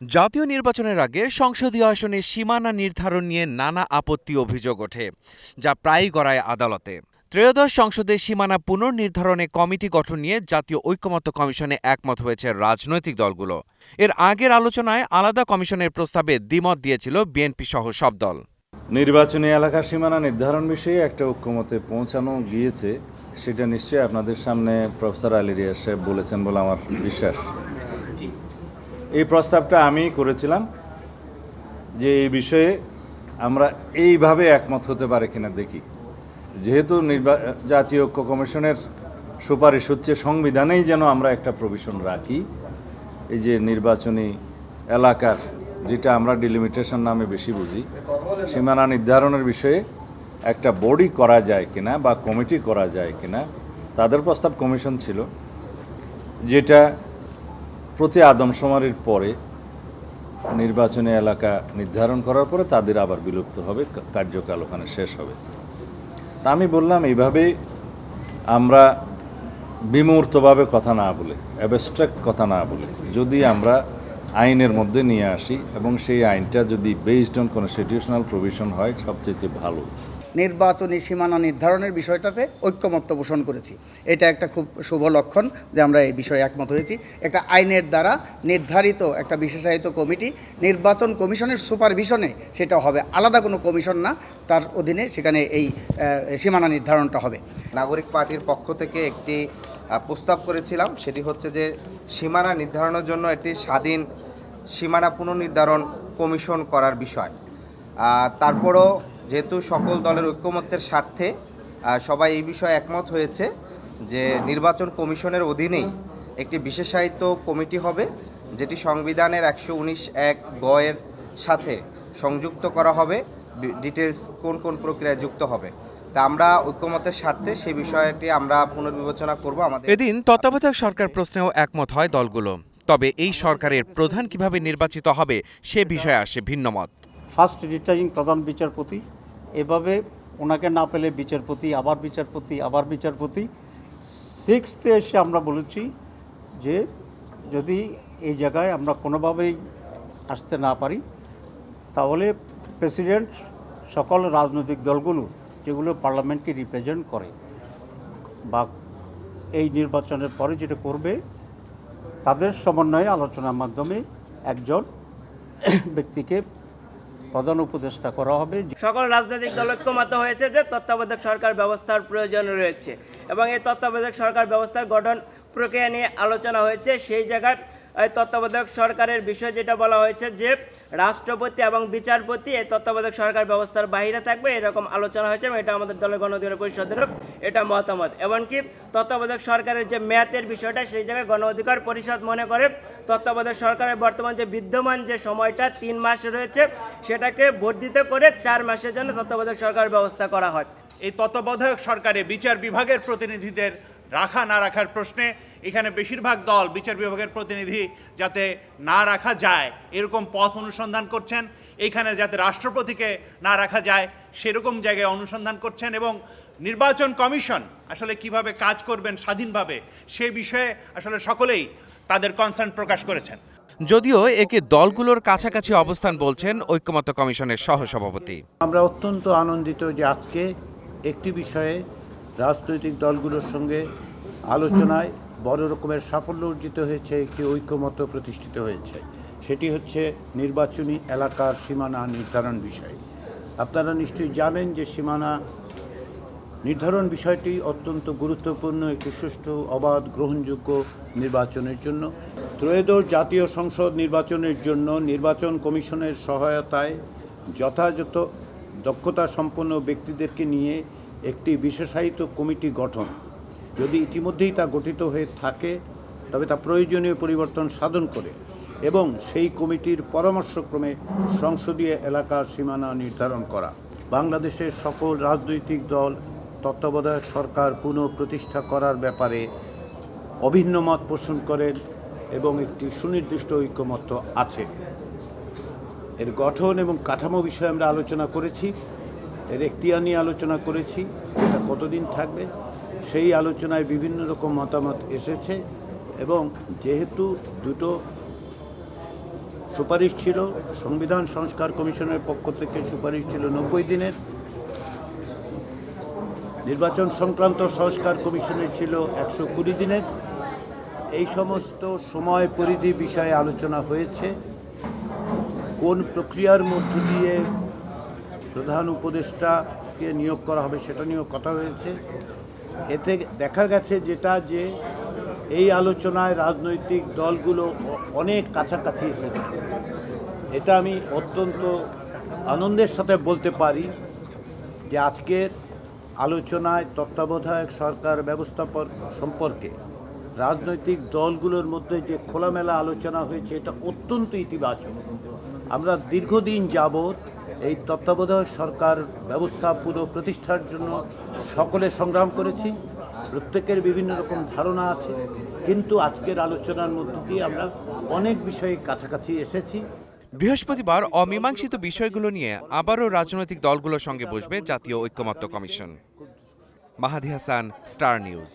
জাতীয় নির্বাচনের আগে সংসদীয় আসনে সীমানা নির্ধারণ নিয়ে নানা আপত্তি অভিযোগ ওঠে, যা প্রায়ই গড়ায় আদালতে। ত্রয়োদশ সংসদের সীমানা পুনর্নির্ধারণে কমিটি গঠন নিয়ে জাতীয় ঐকমত্য কমিশনে একমত হয়েছে রাজনৈতিক দলগুলো। এর আগের আলোচনায় আলাদা কমিশনের প্রস্তাবে দ্বিমত দিয়েছিল বিএনপি সহ সব দল। নির্বাচনী এলাকা সীমানা নির্ধারণ বিষয়ে একটা ঐকমত্যে পৌঁছানো গিয়েছে, সেটা নিশ্চয়ই আপনাদের সামনে প্রফেসর আলী রিয়াজ সাহেব বলেছেন বলে আমার বিশ্বাস। এই প্রস্তাবটা আমি করেছিলাম যে এই বিষয়ে আমরা এইভাবে একমত হতে পারে কিনা দেখি। যেহেতু জাতীয় ঐক্য কমিশনের সুপারিশ হচ্ছে সংবিধানেই যেন আমরা একটা প্রভিশন রাখি, এই যে নির্বাচনী এলাকার, যেটা আমরা ডিলিমিটেশন নামে বেশি বুঝি, সীমানা নির্ধারণের বিষয়ে একটা বডি করা যায় কিনা বা কমিটি করা যায় কিনা। তাদের প্রস্তাব কমিশন ছিল, যেটা প্রতি আদমশুমারির পরে নির্বাচনী এলাকা নির্ধারণ করার পরে তাদের আবার বিলুপ্ত হবে, কার্যকাল ওখানে শেষ হবে। তা আমি বললাম এইভাবে আমরা বিমূর্তভাবে কথা না বলে, অ্যাবস্ট্রাক্ট কথা না বলে, যদি আমরা আইনের মধ্যে নিয়ে আসি এবং সেই আইনটা যদি বেসড অন কনস্টিটিউশনাল প্রভিশন হয়, সবচেয়ে ভালো। নির্বাচনী সীমানা নির্ধারণের বিষয়টাতে ঐক্যমত্য পোষণ করেছি। এটা একটা খুব শুভ লক্ষণ যে আমরা এই বিষয়ে একমত হয়েছি। একটা আইনের দ্বারা নির্ধারিত একটা বিশেষায়িত কমিটি নির্বাচন কমিশনের সুপারভিশনে সেটা হবে, আলাদা কোনো কমিশন না, তার অধীনে সেখানে এই সীমানা নির্ধারণটা হবে। নাগরিক পার্টির পক্ষ থেকে একটি প্রস্তাব করেছিলাম, সেটি হচ্ছে যে সীমানা নির্ধারণের জন্য একটি স্বাধীন সীমানা পুনর্নির্ধারণ কমিশন করার বিষয়। তারপরও যেহেতু সকল দলের ঐক্যমত্যের স্বার্থে সবাই এই বিষয়ে একমত হয়েছে যে নির্বাচন কমিশনের অধীনেই একটি বিশেষায়িত কমিটি হবে, যেটি সংবিধানের ১১৯(১) গ-এর সাথে সংযুক্ত করা হবে, ডিটেলস কোন কোন প্রক্রিয়ায় যুক্ত হবে। তা আমরা ঐক্যমতের স্বার্থে সেই বিষয়টি আমরা পুনর্বিবেচনা করব। এদিন তত্ত্বাবধায়ক সরকার প্রশ্নেও একমত হয় দলগুলো। তবে এই সরকারের প্রধান কিভাবে নির্বাচিত হবে সে বিষয়ে আসে ভিন্নমত। ফার্স্ট রিটার্নিং প্রধান বিচারপতি, এভাবে ওনাকে না পেলে বিচারপতি, আবার বিচারপতি, আবার বিচারপতি। সিক্সথে এসে আমরা বলেছি যে যদি এই জায়গায় আমরা কোনোভাবেই আসতে না পারি, তাহলে প্রেসিডেন্ট সকল রাজনৈতিক দলগুলো যেগুলো পার্লামেন্টকে রিপ্রেজেন্ট করে বা এই নির্বাচনের পরে যেটা করবে, তাদের সমন্বয়ে আলোচনার মাধ্যমে একজন ব্যক্তিকে প্রধান উপদেষ্টা করা হবে। সকল রাজনৈতিক দল ঐক্যমত্য হয়েছে যে তত্ত্বাবধায়ক সরকার ব্যবস্থার প্রয়োজন রয়েছে এবং এই তত্ত্বাবধায়ক সরকার ব্যবস্থার গঠন প্রক্রিয়া নিয়ে আলোচনা হয়েছে। সেই জায়গায় তত্ত্বাবধায়ক সরকারের বিষয় যেটা বলা হয়েছে যে রাষ্ট্রপতি এবং বিচারপতি এই তত্ত্বাবধায়ক সরকার ব্যবস্থার বাইরে থাকবে, এরকম আলোচনা হয়েছে এবং এটা আমাদের দলের গণ অধিকার পরিষদেরও এটা মতামত। এমনকি তত্ত্বাবধায়ক সরকারের যে মেয়াদের বিষয়টা, সেই জায়গায় গণ অধিকার পরিষদ মনে করে তত্ত্বাবধায়ক সরকারের বর্তমান যে বিদ্যমান যে সময়টা 3 মাস রয়েছে, সেটাকে বর্ধিত করে 4 মাসের জন্য তত্ত্বাবধায়ক সরকার ব্যবস্থা করা হয়। এই তত্ত্বাবধায়ক সরকারে বিচার বিভাগের প্রতিনিধিদের রাখা না রাখার প্রশ্নে এখানে বেশিরভাগ দল বিচার বিভাগের প্রতিনিধি যাতে না রাখা যায় এরকম পথ অনুসন্ধান করছেন, এইখানে যাতে রাষ্ট্রপতিকে না রাখা যায় সেরকম জায়গায় অনুসন্ধান করছেন, এবং নির্বাচন কমিশন আসলে কিভাবে কাজ করবেন স্বাধীনভাবে সে বিষয়ে আসলে সকলেই তাদের কনসার্ন প্রকাশ করেছেন। যদিও একে দলগুলোর কাছাকাছি অবস্থান বলছেন ঐকমত্য কমিশনের সহসভাপতি। আমরা অত্যন্ত আনন্দিত যে আজকে একটি বিষয়ে রাজনৈতিক দলগুলোর সঙ্গে আলোচনায় বড় রকমের সাফল্য অর্জিত হয়েছে, একটি ঐকমত্য প্রতিষ্ঠিত হয়েছে। সেটি হচ্ছে নির্বাচনী এলাকার সীমানা নির্ধারণ বিষয়। আপনারা নিশ্চয়ই জানেন যে সীমানা নির্ধারণ বিষয়টি অত্যন্ত গুরুত্বপূর্ণ একটি সুষ্ঠু, অবাধ, গ্রহণযোগ্য নির্বাচনের জন্য। ত্রয়োদশ জাতীয় সংসদ নির্বাচনের জন্য নির্বাচন কমিশনের সহায়তায় যথাযথ দক্ষতা সম্পন্ন ব্যক্তিদেরকে নিয়ে একটি বিশেষায়িত কমিটি গঠন, যদি ইতিমধ্যেই তা গঠিত হয়ে থাকে তবে তা প্রয়োজনীয় পরিবর্তন সাধন করে এবং সেই কমিটির পরামর্শক্রমে সংসদীয় এলাকার সীমানা নির্ধারণ করা। বাংলাদেশের সকল রাজনৈতিক দল তত্ত্বাবধায়ক সরকার পুনঃপ্রতিষ্ঠা করার ব্যাপারে অভিন্ন মত পোষণ করেন এবং একটি সুনির্দিষ্ট ঐকমত্য আছে। এর গঠন এবং কাঠামো বিষয়ে আমরা আলোচনা করেছি, এর এখতিয়ার নিয়ে আলোচনা করেছি, এটা কতদিন থাকবে সেই আলোচনায় বিভিন্ন রকম মতামত এসেছে এবং যেহেতু দুটো সুপারিশ ছিল সংবিধান সংস্কার কমিশনের পক্ষ থেকে সুপারিশ ছিল 90 দিনের, নির্বাচন সংক্রান্ত সংস্কার কমিশনের ছিল 120 দিনের। এই সমস্ত সময় পরিধি বিষয়ে আলোচনা হয়েছে। কোন প্রক্রিয়ার মধ্য দিয়ে প্রধান উপদেষ্টাকে নিয়োগ করা হবে সেটা নিয়েও কথা হয়েছে। এতে দেখা গেছে যেটা যে এই আলোচনায় রাজনৈতিক দলগুলো অনেক কাছাকাছি এসেছে। এটা আমি অত্যন্ত আনন্দের সাথে বলতে পারি যে আজকের আলোচনায় তত্ত্বাবধায়ক সরকার ব্যবস্থা সম্পর্কে রাজনৈতিক দলগুলোর মধ্যে যে খোলামেলা আলোচনা হয়েছে এটা অত্যন্ত ইতিবাচক। আমরা দীর্ঘদিন যাবৎ এই তত্ত্বাবধায়ক সরকার ব্যবস্থা পুরো প্রতিষ্ঠার জন্য সকলে সংগ্রাম করেছি, প্রত্যেকের বিভিন্ন রকম ধারণা আছে, কিন্তু আজকের আলোচনার মধ্য দিয়ে আমরা অনেক বিষয়ে কাছাকাছি এসেছি। বৃহস্পতিবার অমীমাংসিত বিষয়গুলো নিয়ে আবারও রাজনৈতিক দলগুলোর সঙ্গে বসবে জাতীয় ঐকমত্য কমিশন। মাহাদি হাসান, স্টার নিউজ।